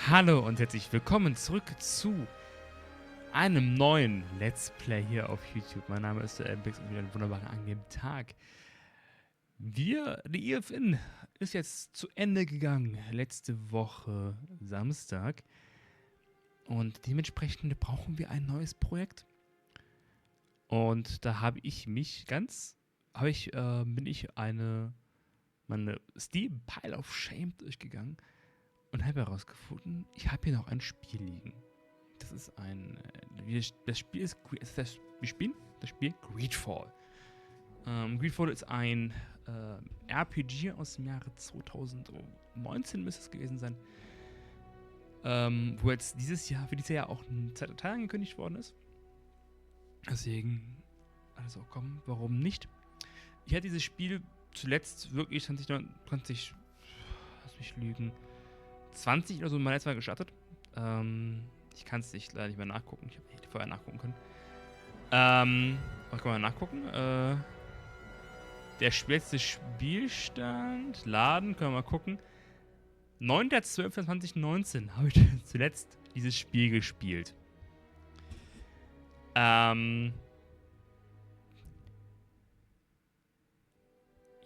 Hallo und herzlich willkommen zurück zu einem neuen Let's Play hier auf YouTube. Mein Name ist der Bix und wieder einen wunderbaren angenehmen Tag. Die IFN ist jetzt zu Ende gegangen, letzte Woche Samstag. Und dementsprechend brauchen wir ein neues Projekt. Und da bin ich meine Steam Pile of Shame durchgegangen. Und habe herausgefunden, ich habe hier noch ein Spiel liegen. Das ist das Spiel Greedfall. Greedfall ist ein RPG aus dem Jahre 2019 müsste es gewesen sein. Wo jetzt für dieses Jahr auch ein zweiter Teil angekündigt worden ist. Deswegen, also komm, warum nicht? Ich hatte dieses Spiel zuletzt wirklich 20, lass mich lügen, 20 oder so mal letztes Mal gestartet. Ich kann es leider nicht mehr nachgucken. Ich hätte vorher nachgucken können. Was kann man nachgucken? Der letzte Spielstand. Laden, können wir mal gucken. 9.12.2019 habe ich zuletzt dieses Spiel gespielt.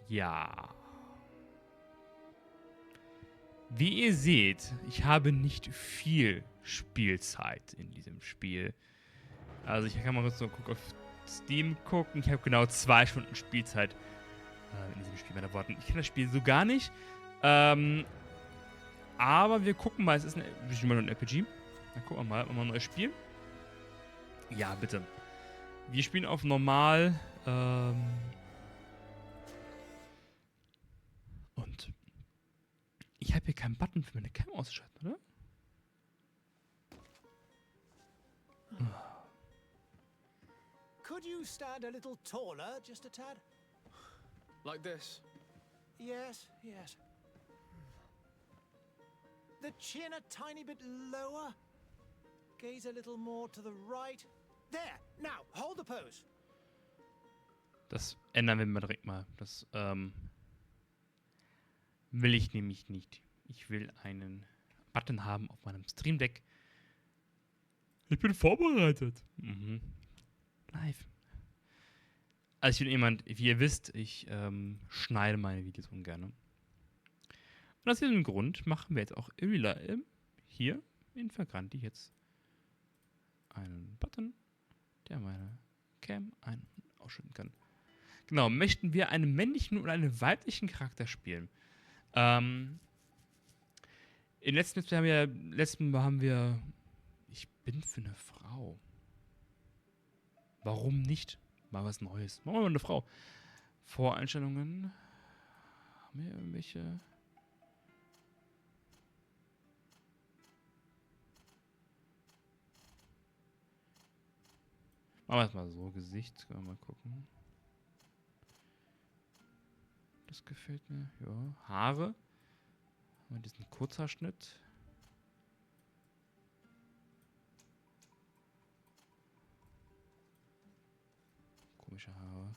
Ja. Wie ihr seht, ich habe nicht viel Spielzeit in diesem Spiel. Also ich kann mal kurz noch auf Steam gucken. Ich habe genau 2 Stunden Spielzeit in diesem Spiel, meiner Worten. Ich kenne das Spiel so gar nicht. Aber wir gucken mal. Es ist ein RPG. Dann gucken wir mal ein neues Spiel. Ja, bitte. Wir spielen auf normal. Und ich habe hier keinen Button für meine Cam auszuschalten, oder? Could you stand a little taller, just a tad? Like this? Yes, yes. The chin a tiny bit lower. Gaze a little more to the right. There! Now, hold the pose. Das ändern wir mal direkt mal. Das will ich nämlich nicht. Ich will einen Button haben auf meinem Stream Deck. Ich bin vorbereitet. Live. Also ich bin jemand, wie ihr wisst, ich schneide meine Videos ungern. Und aus diesem Grund machen wir jetzt auch hier in Vergranti jetzt einen Button, der meine Cam ein- und ausschalten kann. Genau, möchten wir einen männlichen oder einen weiblichen Charakter spielen? Im letzten Mal haben wir ich bin für eine Frau. Warum nicht? Mal was Neues. Machen wir mal eine Frau. Voreinstellungen. Haben wir irgendwelche? Machen wir es mal so. Gesicht. Können wir mal gucken. Das gefällt mir. Ja. Haare. Haben wir diesen Kurzhaarschnitt. Komische Haare.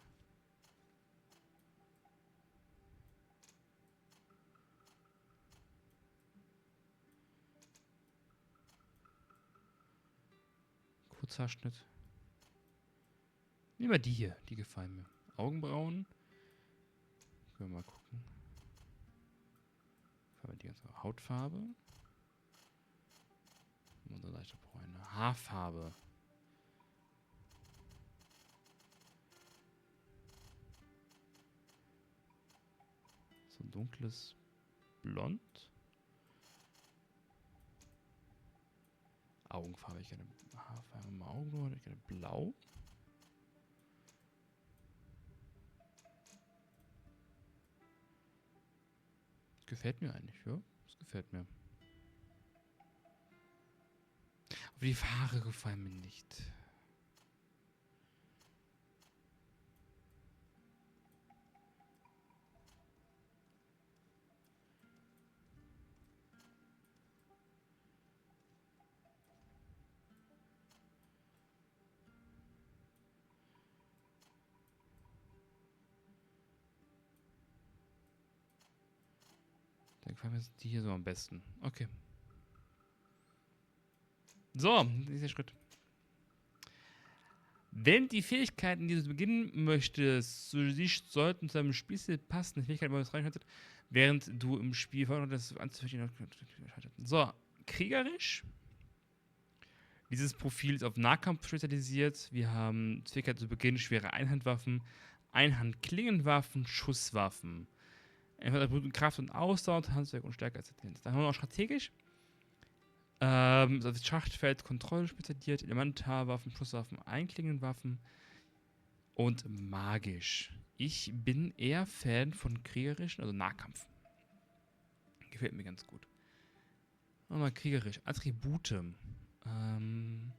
Kurzhaarschnitt. Nehmen wir die hier. Die gefallen mir. Augenbrauen. Können wir mal gucken. Die ganze Hautfarbe. Unsere leichte Bräune. Haarfarbe. So ein dunkles Blond. Augenfarbe. Ich gerne Haarfarbe im Augenbrauen. Ich gerne Blau. Gefällt mir eigentlich, ja. Das gefällt mir. Aber die Haare gefallen mir nicht. Da gefallen mir die hier so am besten. Okay. So, nächster Schritt. Wenn die Fähigkeiten, die du beginnen möchtest, zu sich sollten zu deinem Spielstil passen, die Fähigkeiten, die du reinschaltet, während du im Spiel das anzufinden. So, kriegerisch. Dieses Profil ist auf Nahkampf spezialisiert. Wir haben Fähigkeiten zu Beginn schwere Einhandwaffen, Einhandklingenwaffen, Schusswaffen. Einfach Kraft und Ausdauer, Handwerk und Stärke etc. Dann haben wir noch strategisch. Das Schachtfeld, Kontrolle spezialisiert, Elementarwaffen, Schusswaffen, Einklingenwaffen und magisch. Ich bin eher Fan von kriegerischen, also Nahkampf. Gefällt mir ganz gut. Nochmal kriegerisch. Attribute. Was haben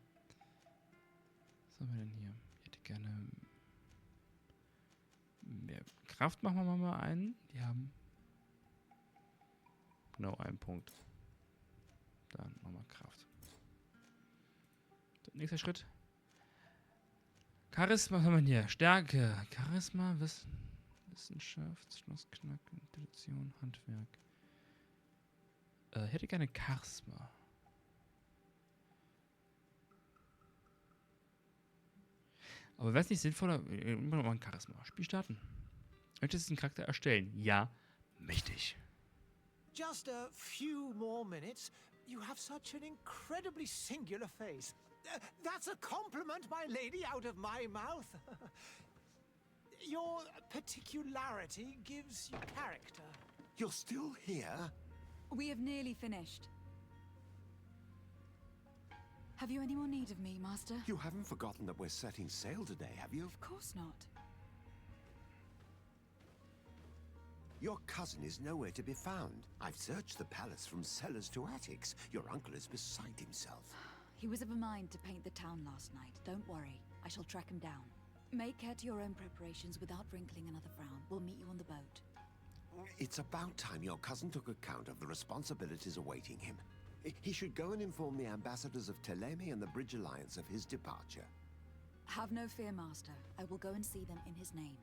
wir denn hier? Ich hätte gerne mehr Kraft, machen wir mal einen. Die haben genau einen Punkt. Dann nochmal Kraft. Nächster Schritt. Charisma, was haben wir hier? Stärke. Charisma, Wissenschaft, Schlossknack, Intuition, Handwerk. Ich hätte gerne Charisma. Aber wäre es nicht sinnvoller, immer noch ein Charisma. Spiel starten. Möchtest du einen Charakter erstellen? Ja, mächtig. Just a few more minutes. You have such an incredibly singular face. That's a compliment, my lady, out of my mouth. Your particularity gives you character. You're still here? We have nearly finished. Have you any more need of me, Master? You haven't forgotten that we're setting sail today, have you? Of course not. Your cousin is nowhere to be found. I've searched the palace from cellars to attics. Your uncle is beside himself. He was of a mind to paint the town last night. Don't worry. I shall track him down. Make care to your own preparations without wrinkling another frown. We'll meet you on the boat. It's about time your cousin took account of the responsibilities awaiting him. He should go and inform the ambassadors of Telemi and the Bridge Alliance of his departure. Have no fear, Master. I will go and see them in his name.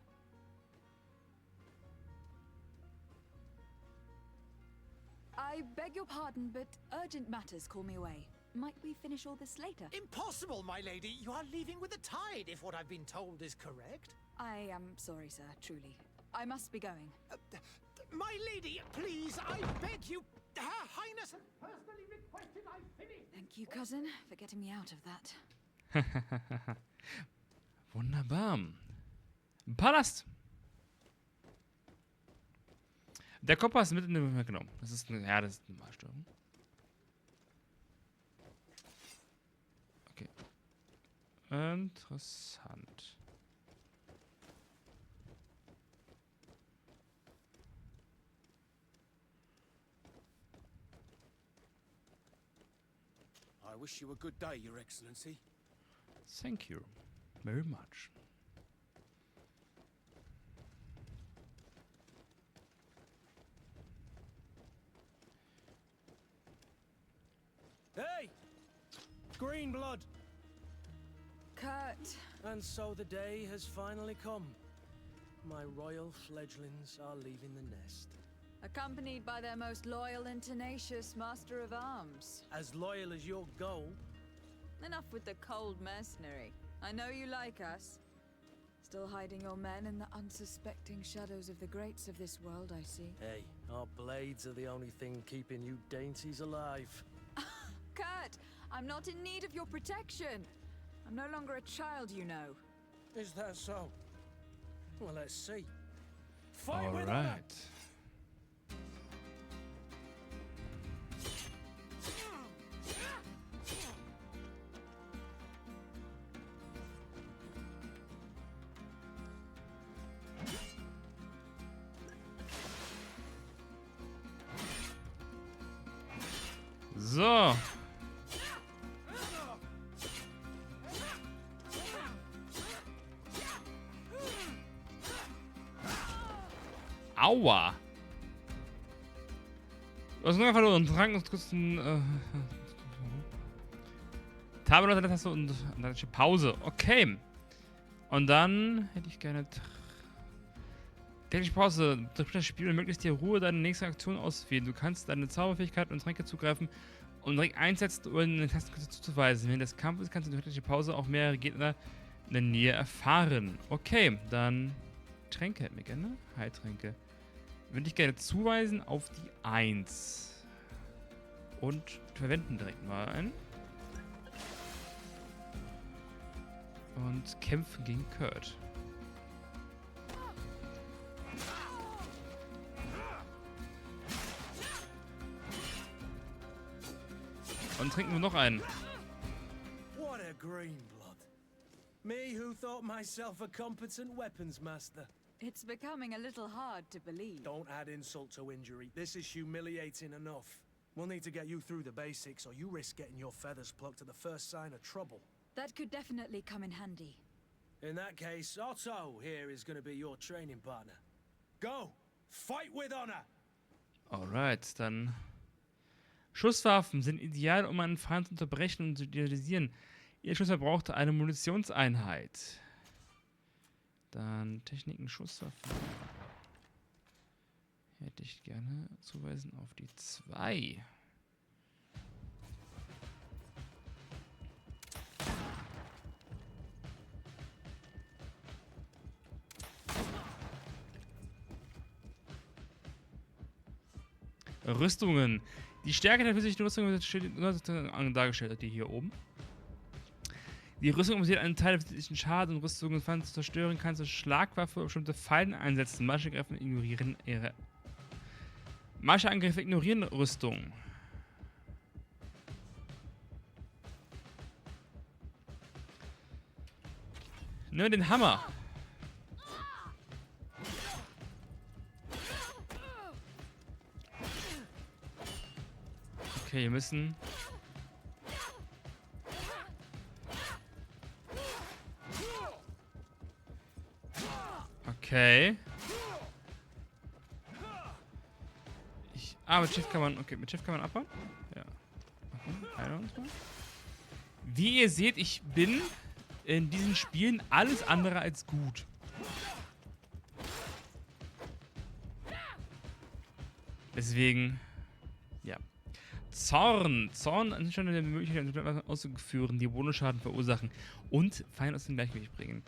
I beg your pardon, but urgent matters call me away. Might we finish all this later? Impossible, my lady. You are leaving with the tide, if what I've been told is correct. I am sorry, sir, truly. I must be going. My lady, please, I beg you. Her Highness has personally requested I finish. Thank you, cousin, for getting me out of that. Wunderbar. Palast. Der Kompass mitten im... Genau. Das ist eine Malstörung. Okay. Interessant. I wish you a good day, Your Excellency. Thank you very much. Hey! Green blood! Kurt! And so the day has finally come. My royal fledglings are leaving the nest. Accompanied by their most loyal and tenacious master of arms. As loyal as your goal. Enough with the cold mercenary. I know you like us. Still hiding your men in the unsuspecting shadows of the greats of this world, I see. Hey, our blades are the only thing keeping you dainties alive. Kurt, I'm not in need of your protection. I'm no longer a child, you know. Is that so? Well, let's see. Fight All with honor! right. So. Aua. Du hast nur verloren. Trank und kurzen Tabel oder Taste und dann Pause. Okay. Und dann hätte ich gerne tägliche Pause. Das Spiel ermöglicht dir Ruhe, deine nächste Aktion auszuwählen. Du kannst deine Zauberfähigkeiten und Tränke zugreifen, um direkt einsetzen oder eine Tastenkürze zuzuweisen. Während des Kampfes kannst du durch die Pause auch mehrere Gegner in der Nähe erfahren. Okay, dann Tränke hätten wir gerne. Heiltränke. Würde ich gerne zuweisen auf die 1. Und verwenden direkt mal einen. Und kämpfen gegen Kurt. Und trinken wir noch einen. What a green blood. Me who thought myself a competent weapons master. It's becoming a little hard to believe. Don't add insult to injury. This is humiliating enough. We'll need to get you through the basics, or you risk getting your feathers plucked at the first sign of trouble. That could definitely come in handy. In that case, Otto here is going to be your training partner. Go! Fight with honor! Alright, dann. Schusswaffen sind ideal, um einen Feind zu unterbrechen und zu idealisieren. Ihr Schuss verbraucht eine Munitionseinheit. Dann Techniken, Schusswaffen. Hätte ich gerne zuweisen auf die 2. Rüstungen. Die Stärke der physischen Rüstung wird dargestellt, die hier oben. Die Rüstung basiert einen Teil der physischen Schaden und Rüstungen Feind zu zerstören, kannst du Schlagwaffe oder bestimmte Fallen einsetzen. Magische Angriffe ignorieren Rüstung. Nur den Hammer. Okay, wir müssen... Okay. Mit Schiff kann man... Okay, mit Schiff kann man abbauen? Ja. Heilen uns mal. Wie ihr seht, ich bin in diesen Spielen alles andere als gut. Deswegen... Ja. Zorn ist schon eine Möglichkeit, auszuführen, die Bonusschaden verursachen und Feinde aus dem Gleichgewicht bringen.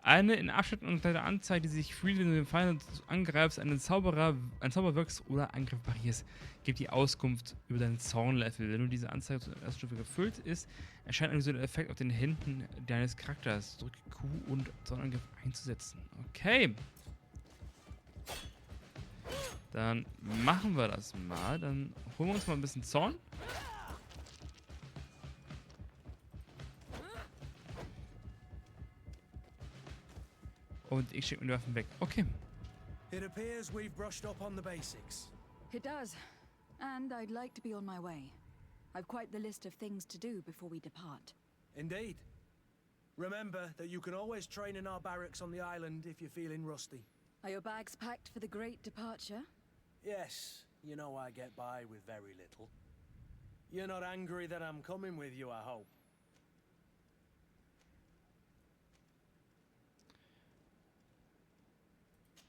Eine in Abschnitt und kleine Anzeige, die sich fühlt, wenn du den Feind angreifst, einen Zauber wirkst oder Angriff parierst, gibt die Auskunft über deinen Zornlevel. Wenn du diese Anzeige zur ersten Stufe gefüllt ist, erscheint ein visueller Effekt auf den Händen deines Charakters. Drücke Q und Zornangriff einzusetzen. Okay. Dann machen wir das mal. Dann holen wir uns mal ein bisschen Zorn. Und ich schicke mir die Waffen weg. Okay. It appears we've brushed up on the basics. It does. And I'd like to be on my way. I've quite the list of things to do before we depart. Indeed. Remember that you can always train in our barracks on the island if you're feeling rusty. Are your bags packed for the great departure? Yes, you know I get by with very little. You're not angry that I'm coming with you, I hope.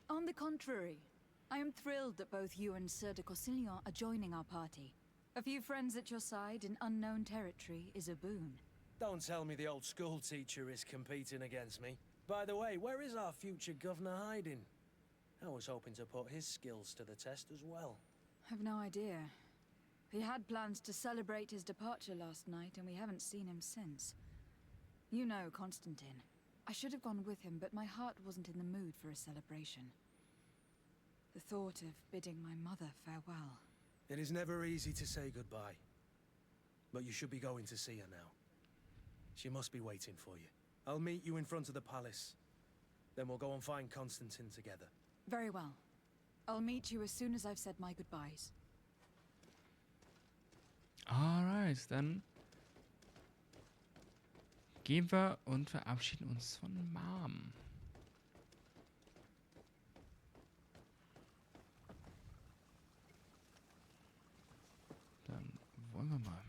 On the contrary, I am thrilled that both you and Sir de Corsillon are joining our party. A few friends at your side in unknown territory is a boon. Don't tell me the old school teacher is competing against me. By the way, where is our future governor hiding? I was hoping to put his skills to the test as well. I've no idea. He had plans to celebrate his departure last night, and we haven't seen him since. You know Constantine. I should have gone with him, but my heart wasn't in the mood for a celebration. The thought of bidding my mother farewell. It is never easy to say goodbye. But you should be going to see her now. She must be waiting for you. I'll meet you in front of the palace. Then we'll go and find Constantine together. Very well. I'll meet you as soon as I've said my goodbyes. Alright, dann gehen wir und verabschieden uns von Mom. Dann wollen wir mal.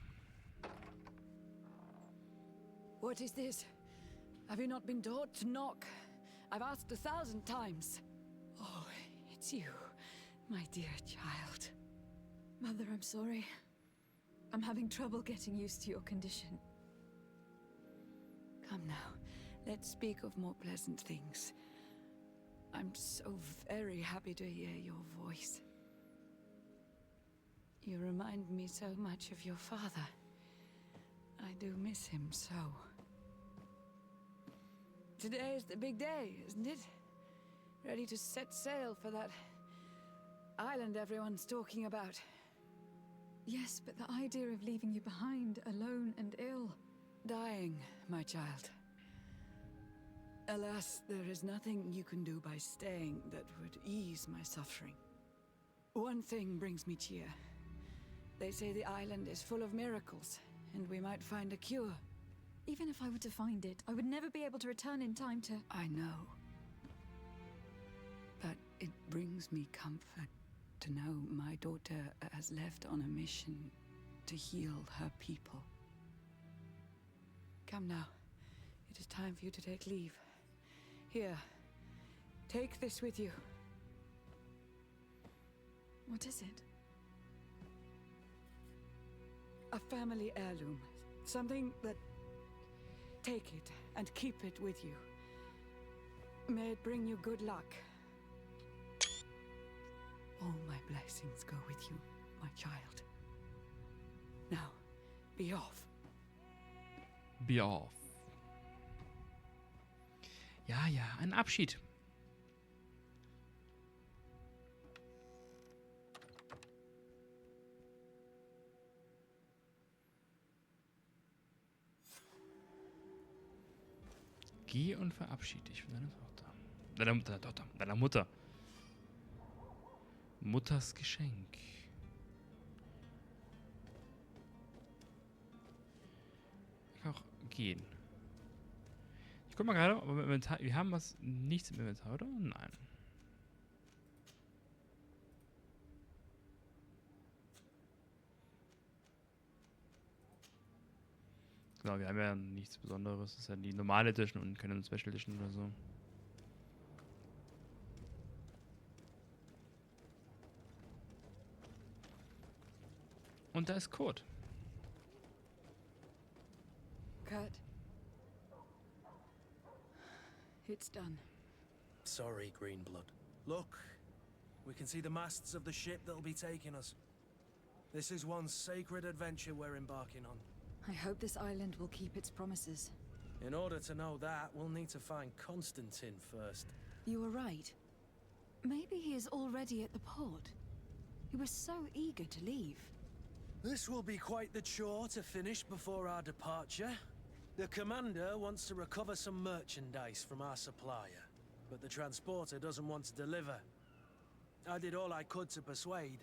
What is this? Have you not been taught to knock? I've asked 1,000 times. Oh, it's you, my dear child. Mother, I'm sorry. I'm having trouble getting used to your condition. Come now, let's speak of more pleasant things. I'm so very happy to hear your voice. You remind me so much of your father. I do miss him so. Today is the big day, isn't it? Ready to set sail for that island everyone's talking about. Yes, but the idea of leaving you behind, alone and ill. Dying, my child. Alas, there is nothing you can do by staying that would ease my suffering. One thing brings me cheer. They say the island is full of miracles, and we might find a cure. Even if I were to find it, I would never be able to return in time to... I know. But it brings me comfort to know my daughter has left on a mission to heal her people. Come now. It is time for you to take leave. Here, take this with you. What is it? A family heirloom. Something that... Take it and keep it with you. May it bring you good luck. All my blessings go with you, my child. Now, be off. Be off. Ja, ja, ein Abschied. Geh und verabschiede dich von deiner Tochter. Deiner Mutter. Mutters Geschenk. Ich kann auch gehen. Ich guck mal gerade, ob wir im Inventar. Wir haben nichts im Inventar, oder? Nein. Genau, wir haben ja nichts Besonderes. Das ist ja die normale Edition und keine Special Edition oder so. Und da ist Code. Kurt. It's done. Sorry, Greenblood. Look, we can see the masts of the ship that'll be taking us. This is one sacred adventure we're embarking on. I hope this island will keep its promises. In order to know that, we'll need to find Constantine first. You were right. Maybe he is already at the port. He was so eager to leave. This will be quite the chore to finish before our departure. The commander wants to recover some merchandise from our supplier, but the transporter doesn't want to deliver. I did all I could to persuade.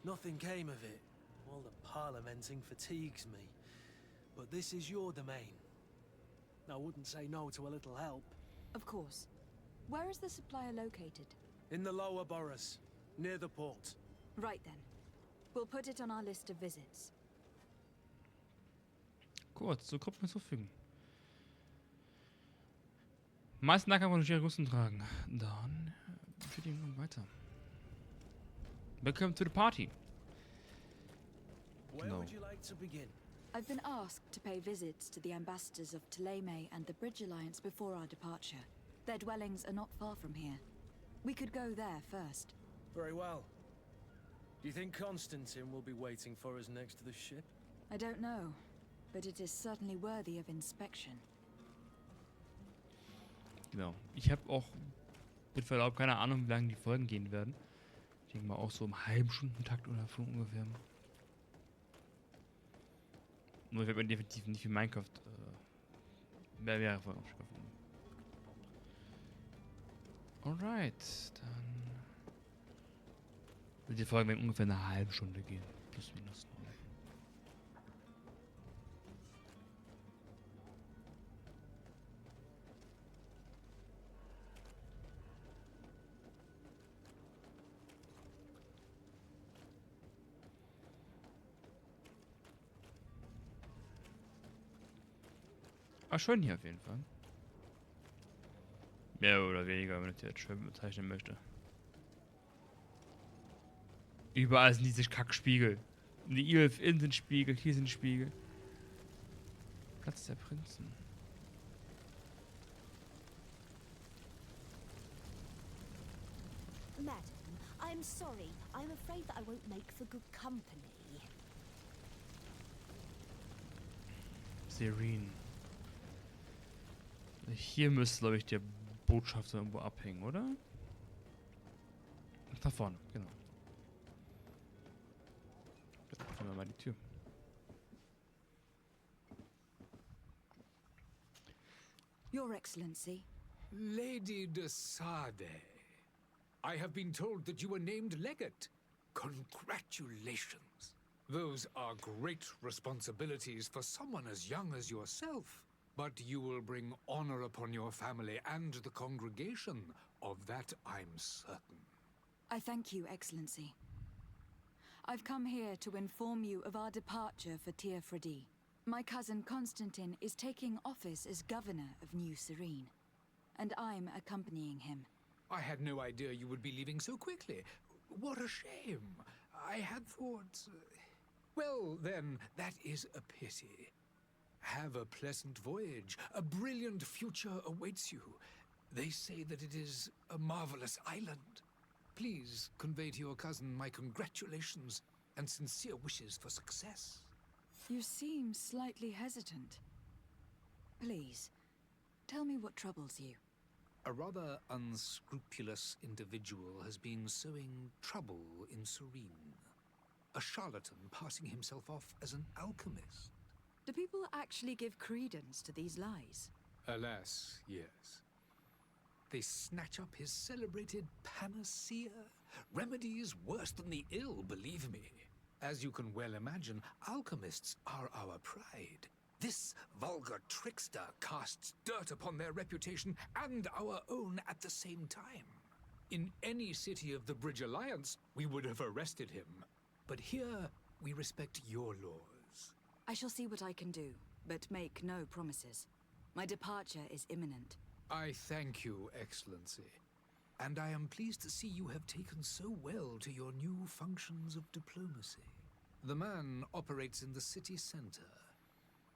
Nothing came of it. All the parliamenting fatigues me. But this is your domain. I wouldn't say no to a little help. Of course. Where is the supplier located? In the lower boroughs, near the port. Right then. We'll put it on our list of visits. Gut, so kommt man hinzufügen. Meisten Dank einfach nur schwere Rüstung tragen. Dann für die weiter. Welcome to the party. Where would you like to begin? I've been asked to pay visits to the ambassadors of Tear and the Bridge Alliance before our departure. Their dwellings are not far from here. We could go there first. Very well. Do you think Constantine will be waiting for us next to the ship? I don't know, but it is certainly worthy of inspection. Genau. Ich habe auch mit Verlaub keine Ahnung, wie lange die Folgen gehen werden. Ich denke mal auch so im halben Stundentakt oder so ungefähr. Nur ich werde mir definitiv nicht für Minecraft mehrere Folgen aufschaffen. Alright, dann wird die Folge ungefähr eine halbe Stunde gehen. Plus minus. Ah, schön hier auf jeden Fall. Mehr oder weniger, wenn ich das schön bezeichnen möchte. Überall sind diese Kackspiegel. Die Ilf, in den Spiegel, hier sind Spiegel. Platz der Prinzen. Madam, I'm sorry. I'm afraid that I won't make for good company. Serene. Hier müsste, glaube ich, der Botschafter irgendwo abhängen, oder? Ach, da vorne, genau. Dann öffnen wir mal die Tür. Your Excellency. Lady de Sade, I have been told that you were named legate. Congratulations. Those are great responsibilities for someone as young as yourself. But you will bring honor upon your family and the congregation. Of that, I'm certain. I thank you, Excellency. I've come here to inform you of our departure for Teer Fradee. My cousin Constantine is taking office as governor of New Serene, and I'm accompanying him. I had no idea you would be leaving so quickly. What a shame. I had thought... Well, then, that is a pity. Have a pleasant voyage. A brilliant future awaits you. They say that it is a marvelous island. Please convey to your cousin my congratulations and sincere wishes for success. You seem slightly hesitant. Please, tell me what troubles you. A rather unscrupulous individual has been sowing trouble in Serene. A charlatan passing himself off as an alchemist. Do people actually give credence to these lies? Alas, yes. They snatch up his celebrated panacea. Remedies worse than the ill, believe me. As you can well imagine, alchemists are our pride. This vulgar trickster casts dirt upon their reputation and our own at the same time. In any city of the Bridge Alliance, we would have arrested him. But here, we respect your laws. I shall see what I can do, but make no promises. My departure is imminent. I thank you, Excellency. And I am pleased to see you have taken so well to your new functions of diplomacy. The man operates in the city center.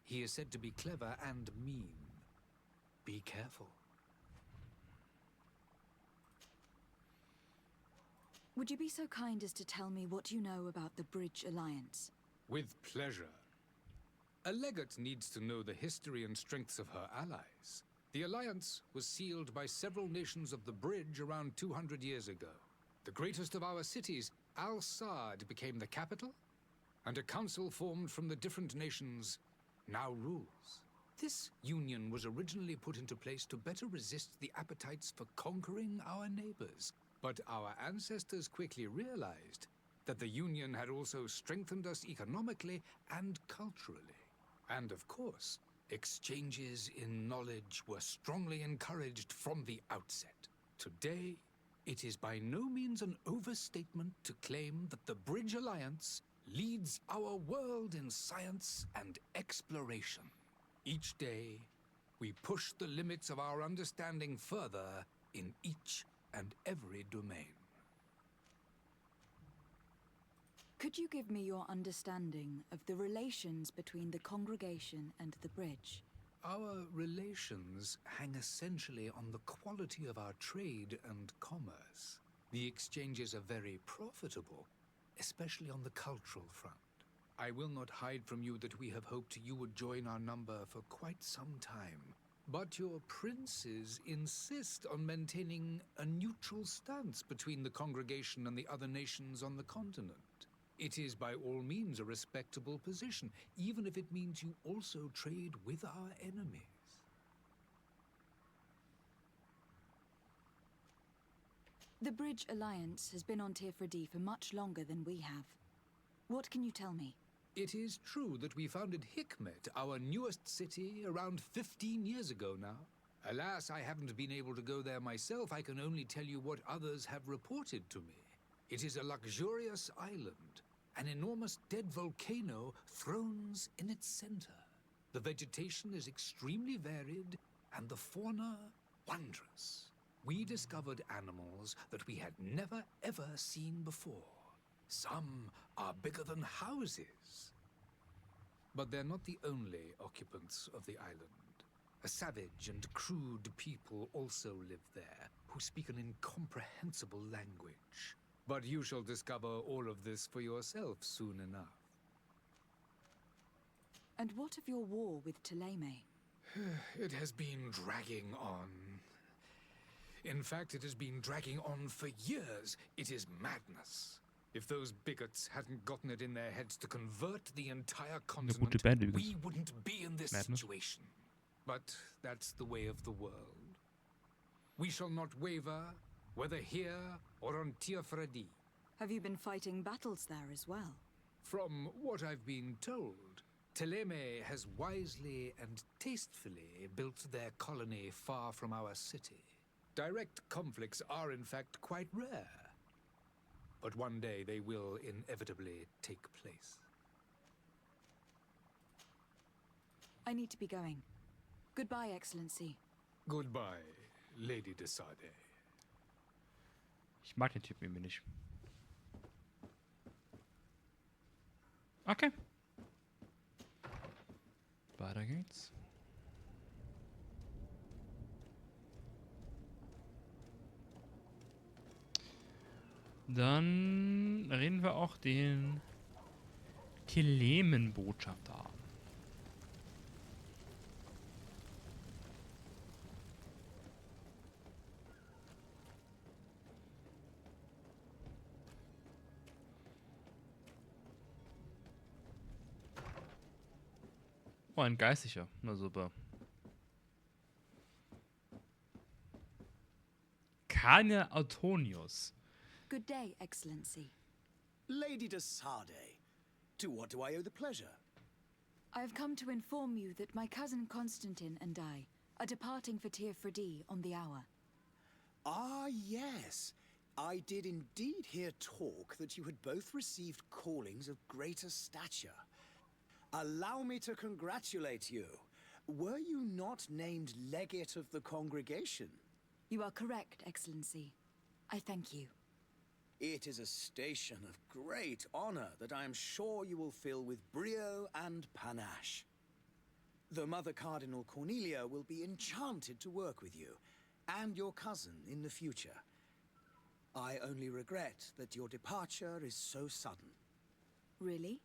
He is said to be clever and mean. Be careful. Would you be so kind as to tell me what you know about the Bridge Alliance? With pleasure. A legate needs to know the history and strengths of her allies. The alliance was sealed by several nations of the Bridge around 200 years ago. The greatest of our cities, Al-Saad, became the capital, and a council formed from the different nations now rules. This union was originally put into place to better resist the appetites for conquering our neighbors. But our ancestors quickly realized that the union had also strengthened us economically and culturally. And of course, exchanges in knowledge were strongly encouraged from the outset. Today, it is by no means an overstatement to claim that the Bridge Alliance leads our world in science and exploration. Each day, we push the limits of our understanding further in each and every domain. Could you give me your understanding of the relations between the congregation and the Bridge? Our relations hang essentially on the quality of our trade and commerce. The exchanges are very profitable, especially on the cultural front. I will not hide from you that we have hoped you would join our number for quite some time. But your princes insist on maintaining a neutral stance between the congregation and the other nations on the continent. It is by all means a respectable position, even if it means you also trade with our enemies. The Bridge Alliance has been on Teer Fradee for much longer than we have. What can you tell me? It is true that we founded Hikmet, our newest city, around 15 years ago now. Alas, I haven't been able to go there myself. I can only tell you what others have reported to me. It is a luxurious island. An enormous dead volcano thrones in its center. The vegetation is extremely varied, and the fauna wondrous. We discovered animals that we had never ever seen before. Some are bigger than houses. But they're not the only occupants of the island. A savage and crude people also live there, who speak an incomprehensible language. But you shall discover all of this for yourself soon enough. And what of your war with Thélème? It has been dragging on. In fact, it has been dragging on for years. It is madness. If those bigots hadn't gotten it in their heads to convert the entire continent, we wouldn't be in this situation. But that's the way of the world. We shall not waver, whether here or on Teer Fradee. Have you been fighting battles there as well? From what I've been told, Thélème has wisely and tastefully built their colony far from our city. Direct conflicts are in fact quite rare. But one day they will inevitably take place. I need to be going. Goodbye, Excellency. Goodbye, Lady de Fradee. Ich mag den Typen irgendwie nicht. Okay. Weiter geht's. Dann reden wir auch den Thélème-Botschafter an. Oh, ein Geistlicher. Na super. Keine Antonius. Good day, Excellency. Lady de Fradee, to what do I owe the pleasure? I have come to inform you that my cousin Constantine and I are departing for Teer Fradee on the hour. Ah, yes. I did indeed hear talk that you had both received callings of greater stature. Allow me to congratulate you. Were you not named legate of the congregation? You are correct, Excellency. I thank you. It is a station of great honor that I am sure you will fill with brio and panache. The Mother Cardinal Cornelia will be enchanted to work with you, and your cousin in the future. I only regret that your departure is so sudden. Really?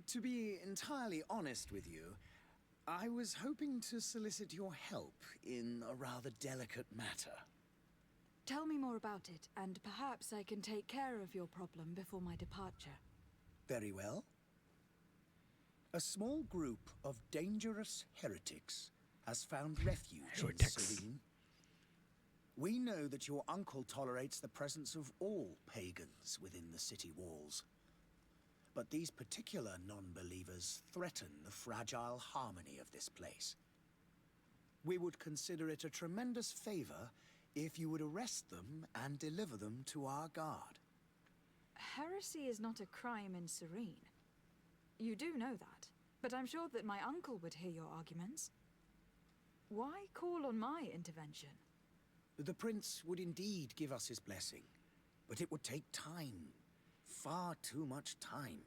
To be entirely honest with you, I was hoping to solicit your help in a rather delicate matter. Tell me more about it, and perhaps I can take care of your problem before my departure. Very well. A small group of dangerous heretics has found refuge in Serene. We know that your uncle tolerates the presence of all pagans within the city walls. But these particular non-believers threaten the fragile harmony of this place. We would consider it a tremendous favor if you would arrest them and deliver them to our guard. Heresy is not a crime in Serene. You do know that, but I'm sure that my uncle would hear your arguments. Why call on my intervention? The prince would indeed give us his blessing, but it would take time. Far too much time.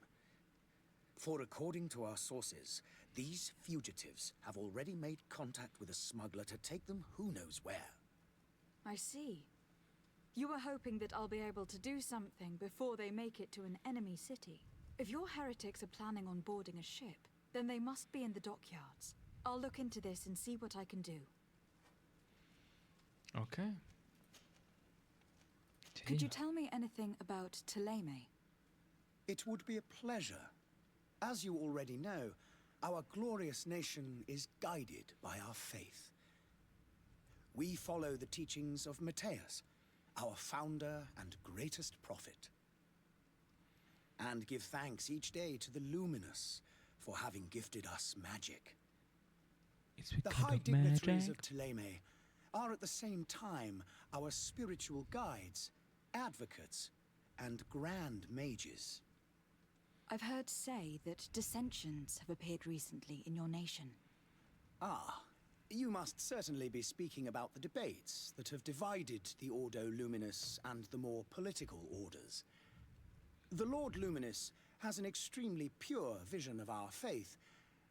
For according to our sources, these fugitives have already made contact with a smuggler to take them who knows where. I see. You were hoping that I'll be able to do something before they make it to an enemy city. If your heretics are planning on boarding a ship, then they must be in the dockyards. I'll look into this and see what I can do. Okay. Could you tell me anything about Thélème? It would be a pleasure. As you already know, our glorious nation is guided by our faith. We follow the teachings of Matthias, our founder and greatest prophet, and give thanks each day to the Luminous for having gifted us magic. The high dignitaries of Thélème are at the same time our spiritual guides, advocates, and grand mages. I've heard say that dissensions have appeared recently in your nation. Ah, you must certainly be speaking about the debates that have divided the Ordo Luminous and the more political orders. The Lord Luminous has an extremely pure vision of our faith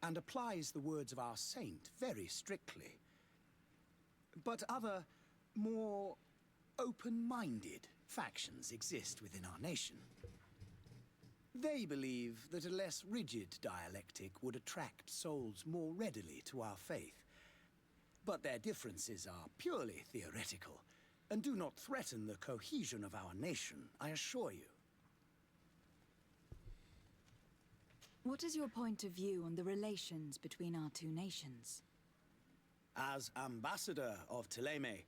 and applies the words of our saint very strictly. But other, more open-minded factions exist within our nation. They believe that a less rigid dialectic would attract souls more readily to our faith. But their differences are purely theoretical and do not threaten the cohesion of our nation, I assure you. What is your point of view on the relations between our two nations? As ambassador of Thélème,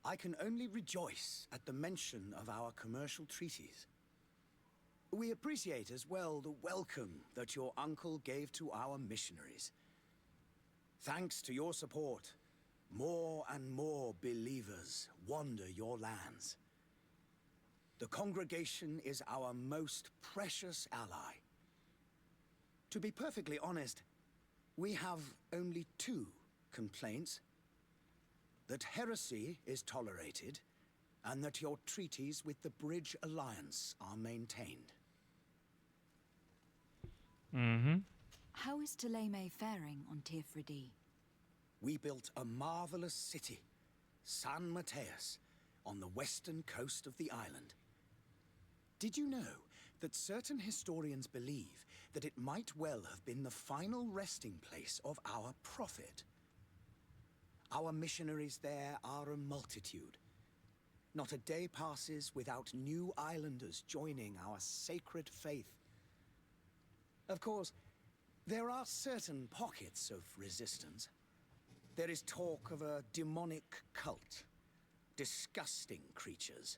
I can only rejoice at the mention of our commercial treaties. We appreciate as well the welcome that your uncle gave to our missionaries. Thanks to your support, more and more believers wander your lands. The congregation is our most precious ally. To be perfectly honest, we have only two complaints: that heresy is tolerated, and that your treaties with the Bridge Alliance are maintained. How is Thélème faring on Teer Fradee? We built a marvelous city, San Mateus, on the western coast of the island. Did you know that certain historians believe that it might well have been the final resting place of our prophet? Our missionaries there are a multitude. Not a day passes without new islanders joining our sacred faith. Of course, there are certain pockets of resistance. There is talk of a demonic cult, disgusting creatures.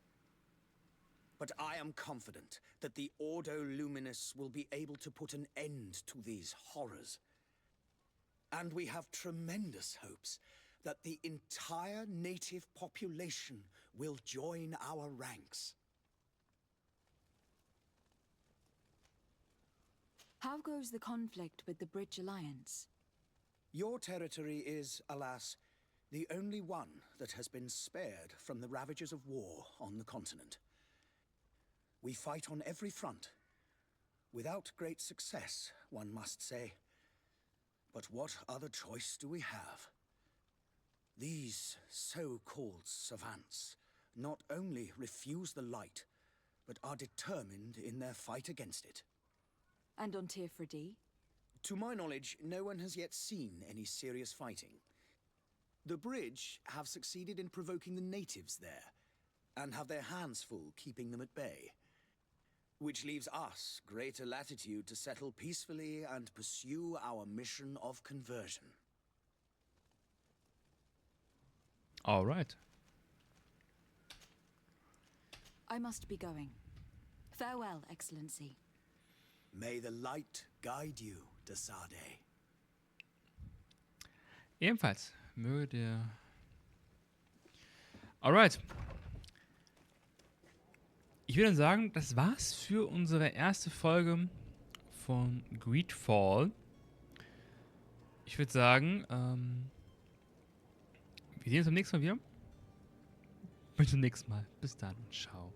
But I am confident that the Ordo Luminous will be able to put an end to these horrors. And we have tremendous hopes that the entire native population will join our ranks. How goes the conflict with the Bridge Alliance? Your territory is, alas, the only one that has been spared from the ravages of war on the continent. We fight on every front, without great success, one must say. But what other choice do we have? These so-called savants not only refuse the light, but are determined in their fight against it. And on Teer Fradee? To my knowledge, no one has yet seen any serious fighting. The Bridge have succeeded in provoking the natives there, and have their hands full keeping them at bay. Which leaves us greater latitude to settle peacefully and pursue our mission of conversion. All right. I must be going. Farewell, Excellency. May the light guide you, de Sade. Ebenfalls möge der... Alright. Ich würde dann sagen, das war's für unsere erste Folge von Greedfall. Ich würde sagen, wir sehen uns beim nächsten Mal wieder. Bis zum nächsten Mal. Bis dann. Ciao.